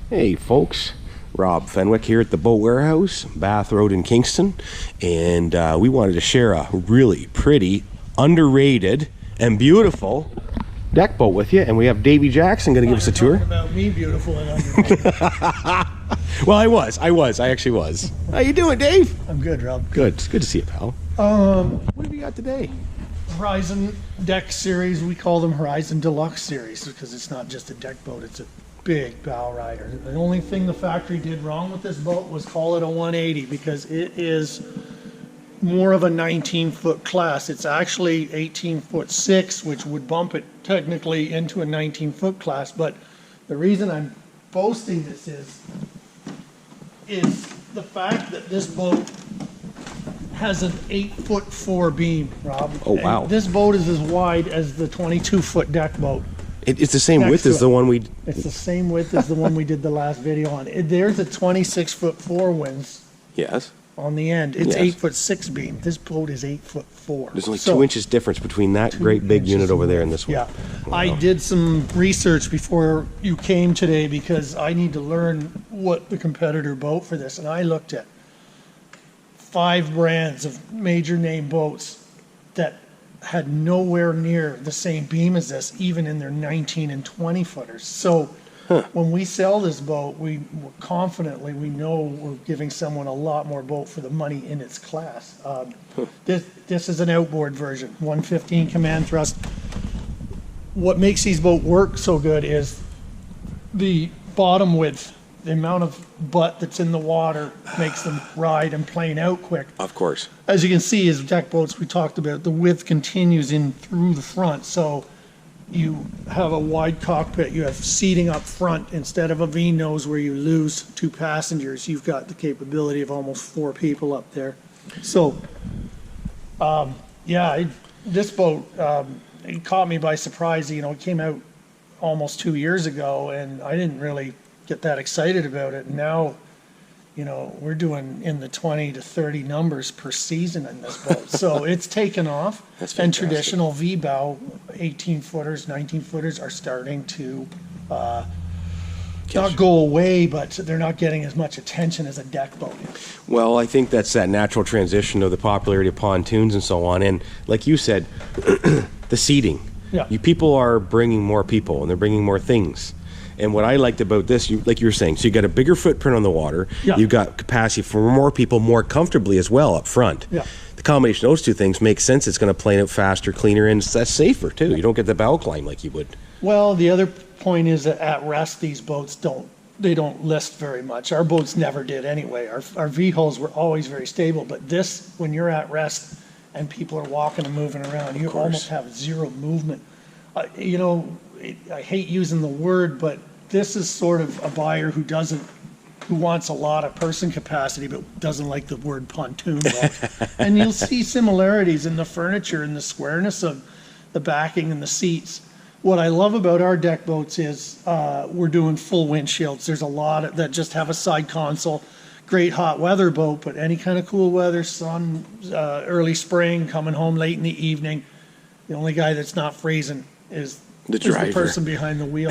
Hey folks, Rob Fenwick here at the Boat Warehouse, Bath Road in Kingston, and we wanted to share a really pretty, underrated, and beautiful deck boat with you. And we have Davey Jackson going to give us a tour. About me, beautiful and underrated. Well, I actually was. How you doing, Dave? I'm good, Rob. Good. It's good to see you, pal. What have you got today? Horizon deck series. We call them Horizon Deluxe series because it's not just a deck boat; it's a big bow rider. The only thing the factory did wrong with this boat was call it a 180 because it is more of a 19-foot class. It's actually 18'6", which would bump it technically into a 19-foot class. But the reason I'm boasting this is the fact that this boat has an 8'4" beam, Rob. Oh, wow. And this boat is as wide as the 22-foot deck boat. It's the same width as the one we... It's the same width as the one we did the last video on. There's a 26-foot Four Winns Yes. on the end. It's Yes. 8'6" beam. This boat is 8'4". There's only 2 inches difference between that great big unit over there and this one. Yeah. Wow. I did some research before you came today because I need to learn what the competitor boat for this. And I looked at 5 brands of major name boats that had nowhere near the same beam as this, even in their 19 and 20 footers. So when we sell this boat, we know we're giving someone a lot more boat for the money in its class. This is an outboard version, 115 command thrust. What makes these boats work so good is the bottom width. The amount of butt that's in the water makes them ride and plane out quick. Of course. As you can see, as deck boats we talked about, the width continues in through the front. So you have a wide cockpit, you have seating up front instead of a V-nose where you lose 2 passengers. You've got the capability of almost 4 people up there. So, this boat, it caught me by surprise. You know, it came out almost 2 years ago and I didn't really get that excited about it. Now, you know, we're doing in the 20 to 30 numbers per season in this boat. So it's taken off. That's and fantastic. traditional V-bow 18-footers, 19-footers are starting to not go away, but they're not getting as much attention as a deck boat is. Well, I think that's that natural transition of the popularity of pontoons and so on. And like you said, the seating. Yeah. People are bringing more people and they're bringing more things. And what I liked about this, like you were saying, so you got a bigger footprint on the water. Yeah. You've got capacity for more people more comfortably as well up front. Yeah. The combination of those two things makes sense. It's going to plane out faster, cleaner, and that's safer too. You don't get the bow climb like you would. Well, the other point is that at rest, these boats don't list very much. Our boats never did anyway. Our V-hulls were always very stable, but this, when you're at rest and people are walking and moving around, you almost have zero movement. You know, I hate using the word, but this is sort of a buyer who wants a lot of person capacity, but doesn't like the word pontoon boat. And you'll see similarities in the furniture and the squareness of the backing and the seats. What I love about our deck boats is we're doing full windshields. There's a lot that just have a side console. Great hot weather boat, but any kind of cool weather, sun, early spring, coming home late in the evening, the only guy that's not freezing is the person behind the wheel.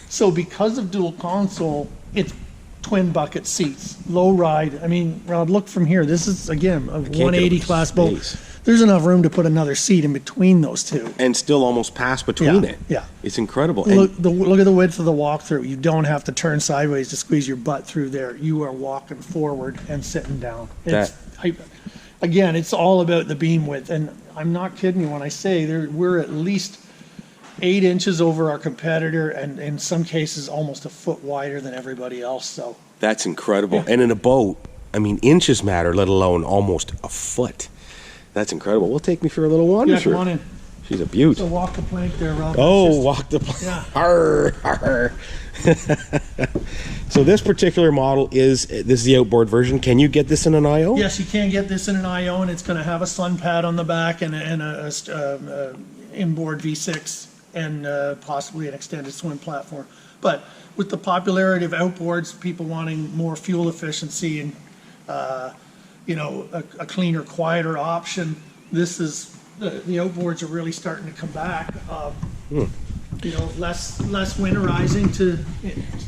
So because of dual console, it's twin bucket seats, low ride. I mean, Rob, look from here. This is, again, a 180 class boat. There's enough room to put another seat in between those two. And still almost pass between it. Yeah. It's incredible. Look at the width of the walkthrough. You don't have to turn sideways to squeeze your butt through there. You are walking forward and sitting down. Again, it's all about the beam width. And I'm not kidding you when I say we're at least 8 inches over our competitor, and in some cases almost a foot wider than everybody else. So that's incredible. Yeah. And in a boat, I mean, inches matter, let alone almost a foot. That's incredible. Well, take me for a little wander. Yeah, come on in. She's a beaut. So walk the plank there, Rob. Walk the plank. Yeah. Arr, arr. So this particular model is the outboard version. Can you get this in an IO? Yes, you can get this in an IO, and it's going to have a sun pad on the back and a inboard V6 and possibly an extended swim platform. But with the popularity of outboards, people wanting more fuel efficiency and a cleaner, quieter option, this is the outboards are really starting to come back. Less winterizing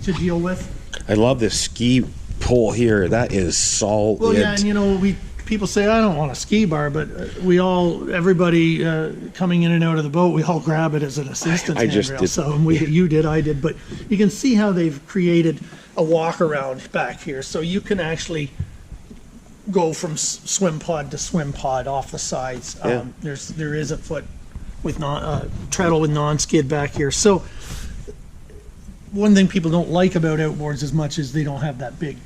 to deal with. I love this ski pole here. That is solid. Well, yeah, and you know, people say I don't want a ski bar, but everybody coming in and out of the boat, we all grab it as an assistance I just handrail. did. So you did, I did, but you can see how they've created a walk around back here, so you can actually go from swim pod to swim pod off the sides. Yeah. There is a foot with treadle with non-skid back here. So one thing people don't like about outboards as much as they don't have that big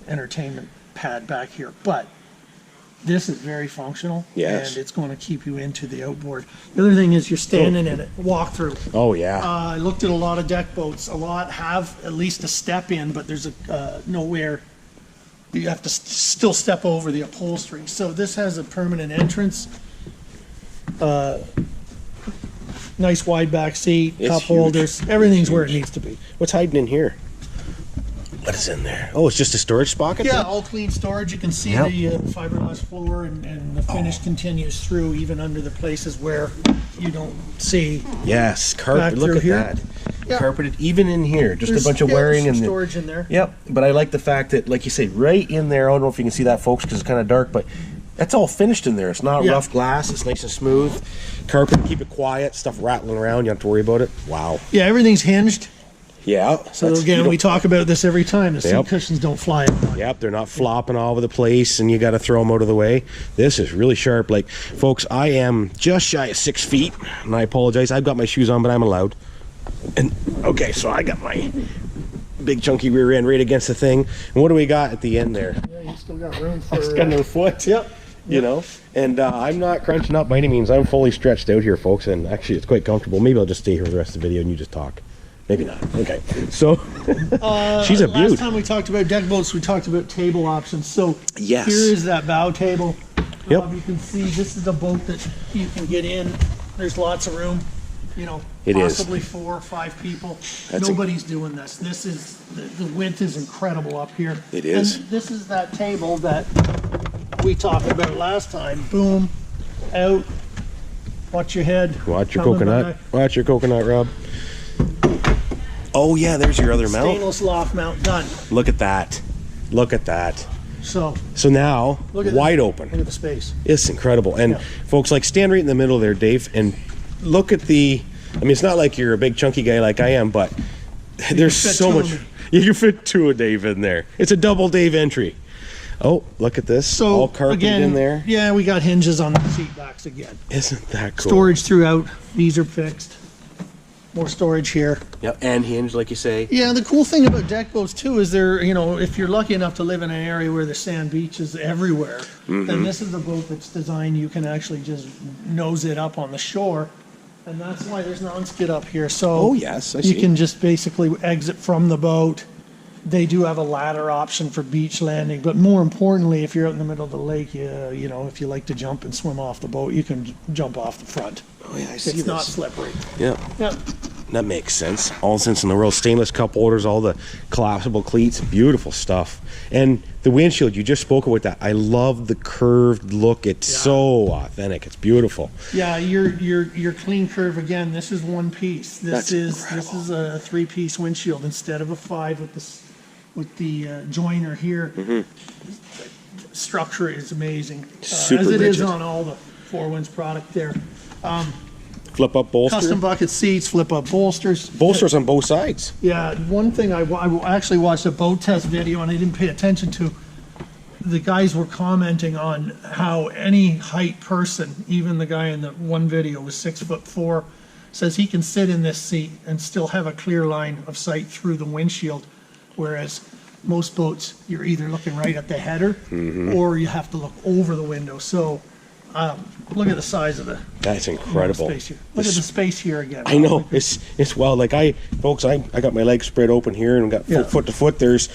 entertainment pad back here, but this is very functional. Yes. And it's going to keep you into the outboard. The other thing is you're standing in it, walk through. Oh yeah. I looked at a lot of deck boats. A lot have at least a step in, but there's nowhere. You have to still step over the upholstery. So this has a permanent entrance. Nice wide back seat, It's cup huge. holders. Everything's where it needs to be. What's hiding in here? What is in there? Oh, it's just a storage pocket? Yeah, all clean storage. You can see Yep. the fiberglass floor, and the finish continues through even under the places where you don't see. Yes, Back carpet. Look through at here. that. Yeah. Carpeted even in here. Just There's- a bunch of yeah, there's wearing some and storage in there. Yep, but I like the fact that, like you say, right in there, I don't know if you can see that, folks, because it's kind of dark, but that's all finished in there. It's not Yeah. rough glass. It's nice and smooth. Carpet, keep it quiet. Stuff rattling around. You don't have to worry about it. Wow. Yeah, everything's hinged. Yeah. So that's- again, you we don't- talk about this every time. The seat Yep. cushions don't fly out. Yep, they're not flopping all over the place, and you got to throw them out of the way. This is really sharp. Like, folks, I am just shy of 6 feet, and I apologize. I've got my shoes on, but I'm allowed. And okay, so I got my big chunky rear end right against the thing. And what do we got at the end there? Yeah, you still got room for. It's got another foot. Yep. You know, and I'm not crunching up by any means. I'm fully stretched out here, folks, and actually it's quite comfortable. Maybe I'll just stay here for the rest of the video and you just talk. Maybe not. Okay. So she's a beaut. Last time we talked about deck boats, we talked about table options. So Yes. here is that bow table. Yep. You can see this is a boat that you can get in. There's lots of room. You know, It is. possibly 4 or 5 people. That's a- Nobody's doing this. This is the width is incredible up here. It is. And this is that table that we talked about last time. Boom, out. Watch your head. Watch your coming coconut. back. Watch your coconut, Rob. Oh yeah, there's your other mount. Stainless loft mount done. Look at that. Look at that. So So now, look at wide Look open. at the space. It's incredible. And Yeah. folks, like, stand right in the middle there, Dave, and look at the, I mean, it's not like you're a big chunky guy like I am, but there's fit so two of much. me. You can fit 2 of Dave in there. It's a double Dave entry. Oh, look at this. So all carpeted again, in there. Yeah, we got hinges on the seat backs again. Isn't that cool? Storage throughout. These are fixed. More storage here. Yep, and hinged, like you say. Yeah, the cool thing about deck boats too is they're, you know, if you're lucky enough to live in an area where there's sand beaches everywhere, Mm-hmm. then this is a boat that's designed you can actually just nose it up on the shore. And that's why there's non-skid up here. So Oh, yes, I you see. can just basically exit from the boat. They do have a ladder option for beach landing, but more importantly, if you're out in the middle of the lake, you know, if you like to jump and swim off the boat, you can jump off the front. Oh yeah, I see It's this. not slippery. Yeah, Yeah. that makes sense. All the sense in the world. Stainless cup holders, all the collapsible cleats, beautiful stuff. And the windshield, you just spoke about that. I love the curved look. It's Yeah. so authentic. It's beautiful. Yeah, your clean curve again. This is one piece. That's This incredible. is a 3-piece windshield instead of a 5 with the joiner here. Structure is amazing, Super as it is rigid. on all the Four Winns product there. Flip up bolster. Custom bucket seats, flip up bolsters. Bolsters on both sides. Yeah, one thing I actually watched a boat test video and I didn't pay attention to. The guys were commenting on how any height person, even the guy in the one video was 6'4", says he can sit in this seat and still have a clear line of sight through the windshield, whereas most boats you're either looking right at the header or you have to look over the window. So look at the size of the That's incredible. space here. Look at the space here again. I know, it's wild. Like I got my legs spread open here and got Yeah. foot to foot. There's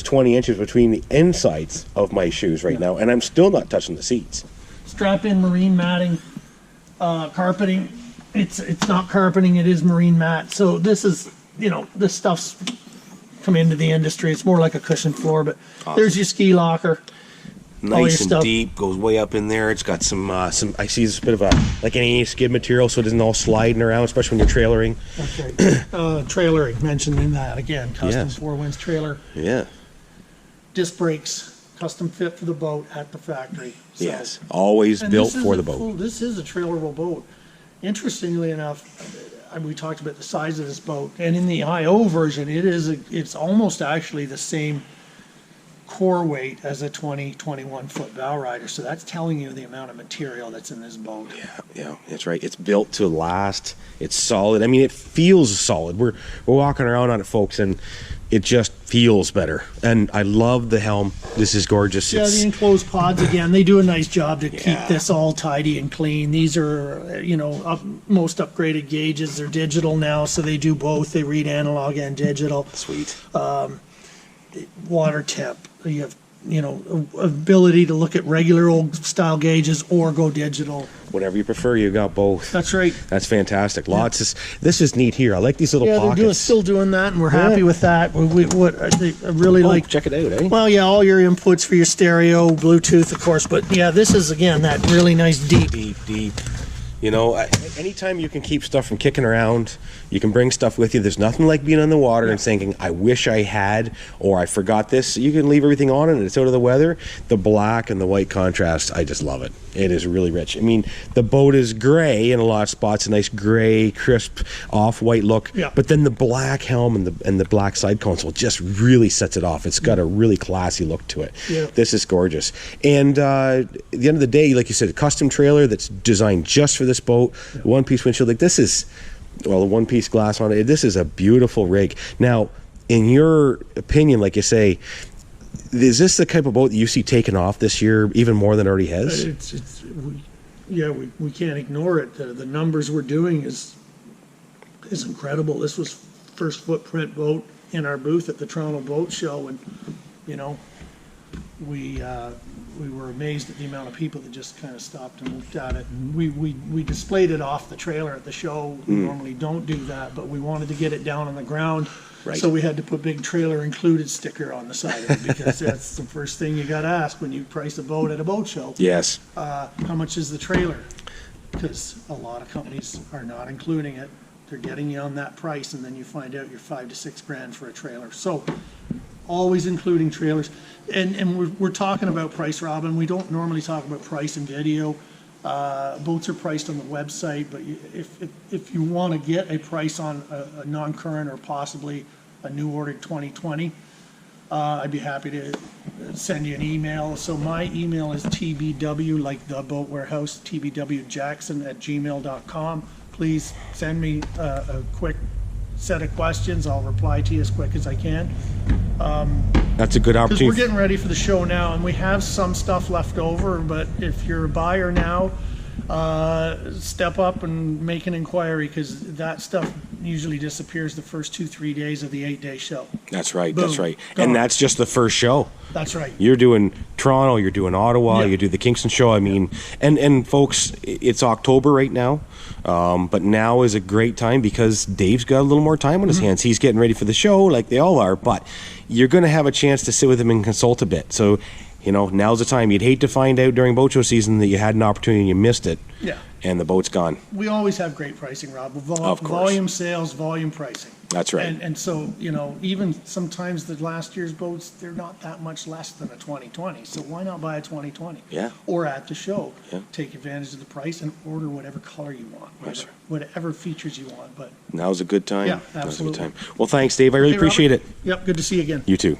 20 inches between the insides of my shoes right now, and I'm still not touching the seats. Strap-in marine matting, carpeting. It's not carpeting, it is marine mat. So this is, you know, this stuff's come into the industry. It's more like a cushion floor, but there's your ski locker. Nice and stuff. deep, goes way up in there. It's got some. I see this bit of a like any skid material, so it isn't all sliding around, especially when you're trailering. Okay. Trailering, mentioned in that again. Custom Yes. Four Winns trailer. Yeah. Disc brakes, custom fit for the boat at the factory. So, Yes. Always and built this is for a the boat. full- This is a trailerable boat. Interestingly enough, we talked about the size of this boat, and in the IO version, it's almost actually the same core weight as a 21 foot bow rider. So that's telling you the amount of material that's in this boat. Yeah, that's right. It's built to last. It's solid. I mean, it feels solid. We're walking around on it, folks, and it just feels better. And I love the Helm. This is gorgeous. Yeah, It's- the enclosed pods, again, they do a nice job to keep Yeah. this all tidy and clean. These are, most upgraded gauges. They're digital now, so they do both. They read analog and digital. Sweet. Water temp. You have, ability to look at regular old style gauges or go digital. Whatever you prefer, you got both. That's right. That's fantastic. This is neat here. I like these little Yeah, pockets. still doing that, and we're happy with that. I really like. Check it out, eh? Well, yeah, all your inputs for your stereo, Bluetooth, of course, but yeah, this is again that really nice deep. Deep. Anytime you can keep stuff from kicking around, you can bring stuff with you. There's nothing like being on the water and thinking, I wish I had, or I forgot this. You can leave everything on and it's out of the weather. The black and the white contrast, I just love it. It is really rich. I mean, the boat is gray in a lot of spots, a nice gray, crisp, off-white look. Yeah. But then the black helm and the black side console just really sets it off. It's got a really classy look to it. Yeah. This is gorgeous. And at the end of the day, like you said, a custom trailer that's designed just for this boat, one-piece windshield. Like this is, well, a one-piece glass on it. This is a beautiful rig. Now, in your opinion, like you say, is this the type of boat that you see taking off this year even more than it already has? We can't ignore it. The numbers we're doing is incredible. This was first footprint boat in our booth at the Toronto Boat Show, and we were amazed at the amount of people that just kind of stopped and looked at it. And we displayed it off the trailer at the show. We normally don't do that, but we wanted to get it down on the ground. Right. So we had to put big trailer included sticker on the side of it, because that's the first thing you got to ask when you price a boat at a boat show. Yes. How much is the trailer? Because a lot of companies are not including it. They're getting you on that price, and then you find out you're $5,000 to $6,000 for a trailer. So always including trailers. And we're talking about price, Robin. We don't normally talk about price in video. Boats are priced on the website, but if you want to get a price on a non-current or possibly a new ordered 2020, I'd be happy to send you an email. So my email is tbw, like the boat warehouse, tbwjackson@gmail.com. Please send me a quick set of questions. I'll reply to you as quick as I can. That's a good Because opportunity. we're getting ready for the show now, and we have some stuff left over, but if you're a buyer now, step up and make an inquiry, because that stuff usually disappears the first 2-3 days of the 8-day show. That's right. Boom. That's right. Gone. And that's just the first show. That's right. You're doing Toronto, you're doing Ottawa, Yeah. you do the Kingston show. I mean, and folks, it's October right now, but now is a great time because Dave's got a little more time on his hands. He's getting ready for the show like they all are, but you're going to have a chance to sit with him and consult a bit. So, now's the time. You'd hate to find out during boat show season that you had an opportunity and you missed it. Yeah. And the boat's gone. We always have great pricing, Rob. Of course. Volume sales, volume pricing. That's right. And so, even sometimes the last year's boats, they're not that much less than a 2020. So why not buy a 2020? Yeah. Or at the show, Yeah. take advantage of the price and order whatever color you want, Yes, sir. whatever features you want. But Now's a good time. Yeah, Now's a good absolutely. time. Well, thanks, Dave. I really Okay, Robert. appreciate it. Yep, good to see you again. You too.